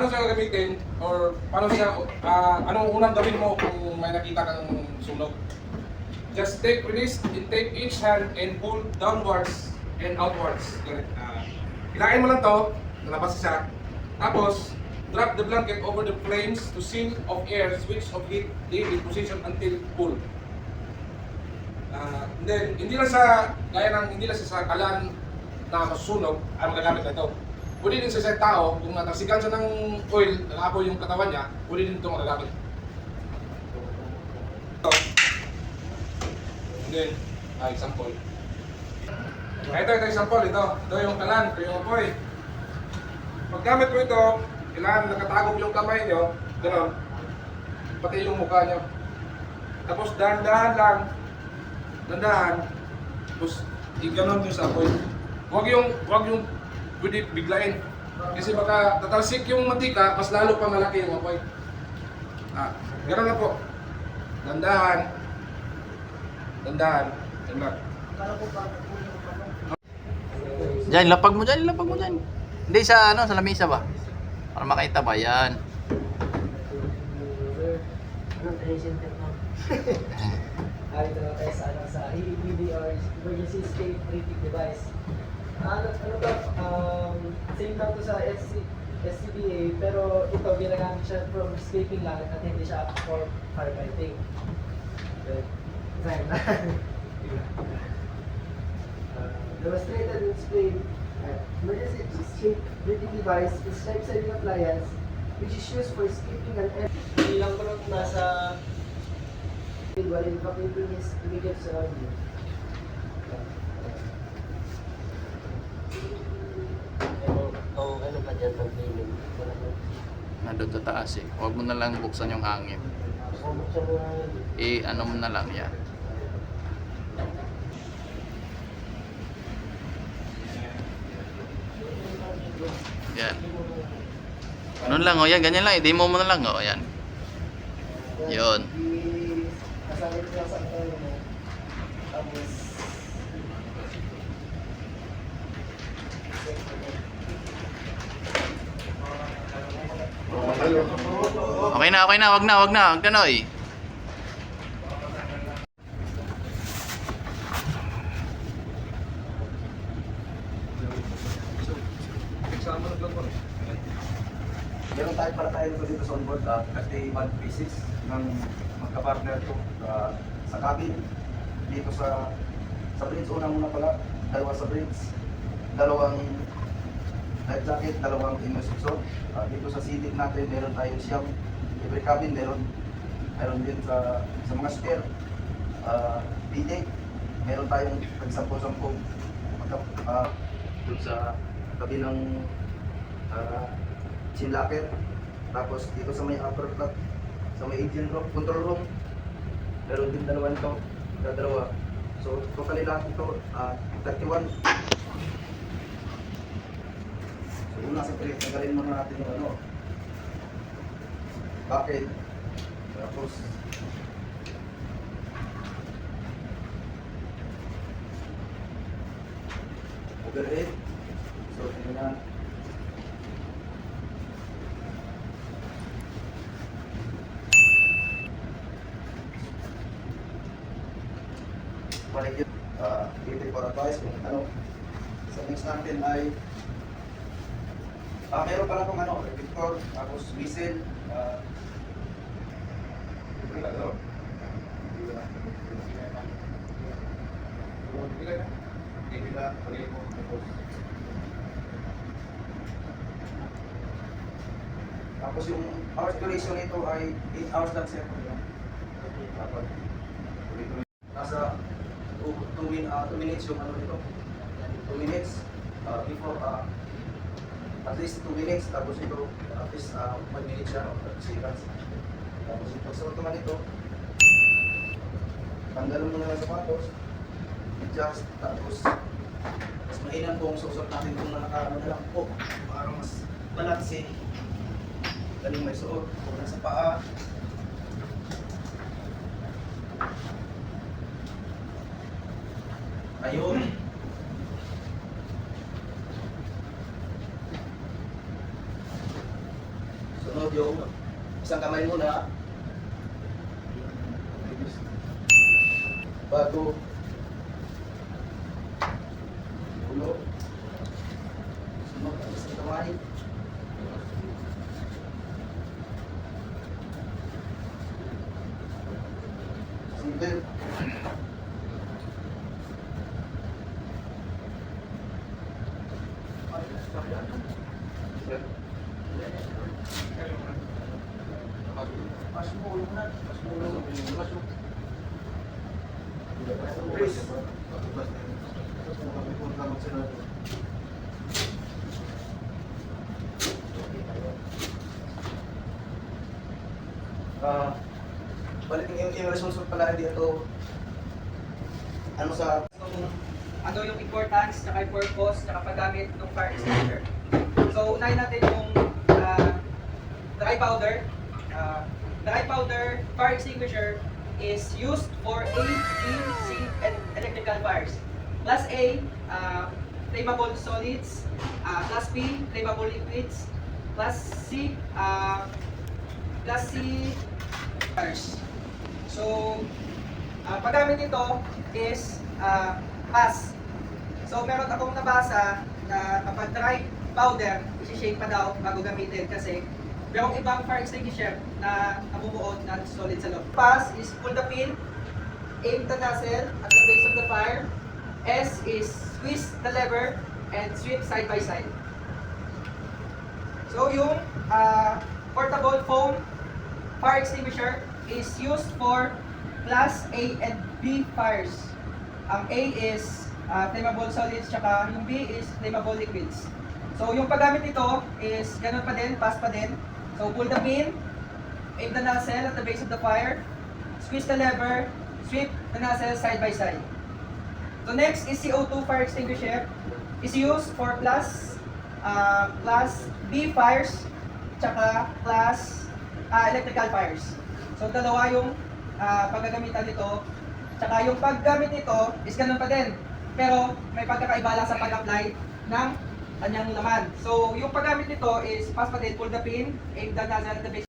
paano siya gagamitin or paano siya, anong unang gawin mo kung may nakita kang sunog? Just take release, take each hand and pull downwards and outwards. Hilain mo lang to, nalabas siya. Tapos, drop the blanket over the flames to seal of air, switch of heat, leave in position until cool. Then, hindi lang sa, hindi lang sa kalan na masusunog, ay magagamit na ito. Pwede din sa tao, kung natasigan siya ng oil, nag-apoy yung katawan niya, pwede din ito magagamit. And then, example. Ito example, ito yung kalan, ito yung apoy. Paggamit mo ito, kailangan nakatagop yung kamay nyo, gano'n, pati yung mukha nyo. Tapos dahan-dahan lang, tapos i-ganon nyo sa apoy. Huwag yung pwede biglain. Kasi baka tatalsik yung mantika, mas lalo pa malaki yung apoy. Gano'n na po. Dahan-dahan. Dahan-dahan. Diyan, lapag mo dyan. Hindi sa sa lamesa ba? Para makita ba yan? Anong tracing tip mo? Dito na tayo sa EBR, Emergency State Rating Device. Ano to? Same lang to sa SCBA, pero ito ginagamit siya from escaping lang at hindi siya for firefighting. Design na. Demonstrated and displayed. Emergency escape breathing device is life-saving appliance which is used for escaping an air. Hindi lang ko nasa while evacuating his immediate surrounding. Ano pa dyan pag piling? Nandun sa taas eh. Huwag mo na lang buksan yung hangin. Ano mo na lang yan. Yan. Ano lang yan, ganyan lang. I-demo mo na lang yan. Yun. Kasalit lang sa ano mo. Tapos Okay na. Wag na, Noy. Meron tayo dito sa onboard, 31 pieces ng magka-partner to sa cabin. Dito sa bridge, muna pala, dalawa sa bridge, dalawang life jacket, dalawang immersive suit. Dito sa seating natin, meron tayong siyam. Every cabin, meron din sa mga spare. PD, meron tayong pag-sampo-sampo dun sa tabi ng chin locker. Tapos dito sa may upper flat, sa may engine room, control room, meron din dalawa. So totally lahat ito 31. So una sa plate, tagalin muna natin yung bucket. Tapos overhead. So tingnan na. Balik yun, give for advice kung ano. Sa next natin ay meron pala kung reflector, tapos whistle, tapos yung hours duration nito ay 8 hours lang sir. Dapat nasa 2 minutes yung nito. 2 minutes before at least 2 minutes, tapos ito at least 1 minute siya, 30 seconds. Tapos yung pagsuot naman ito, tanggalin mo na lang sapatos, adjust, tapos mas mainam kung susot natin kung nakakaano na lang po para mas balanse. Galing may suot, kung nasa paa. Ayun. yung isang kamay muna. Bago ulo. Sunod ang isang kamay. Simple. Mas mo ulo muna. Mas mo ulo. Mas mo. Chris. Balik yung results pala dito. Ano sa Ano yung importance, tsaka yung purpose, tsaka paggamit ng fire extinguisher. So, unahin natin yung dry powder. Dry powder fire extinguisher is used for A, B, C, and electrical fires. Class A, flammable solids. Class B, flammable liquids. Class C, fires. So, paggamit nito is pass. So, meron akong nabasa na kapag dry powder, isi-shake pa daw bago gamitin kasi merong ibang fire extinguisher na namumuot na solid sa loob. Pass is pull the pin, aim the nozzle at the base of the fire. S is squeeze the lever and sweep side by side. So, yung portable foam fire extinguisher is used for Class A and B fires. Ang A is flammable solids, tsaka yung B is flammable liquids. So yung paggamit nito is ganun pa din, pass pa din. So pull the pin, aim the nozzle at the base of the fire, squeeze the lever, sweep the nozzle side by side. So next is CO2 fire extinguisher. Is used for Class B fires, tsaka Class electrical fires. So dalawa yung paggagamitan nito. Tsaka yung paggamit nito is ganun pa din. Pero may pagkakaiba lang sa pag-apply ng kanyang laman. So yung paggamit nito is pass pa din, pull the pin, aim the nozzle at the base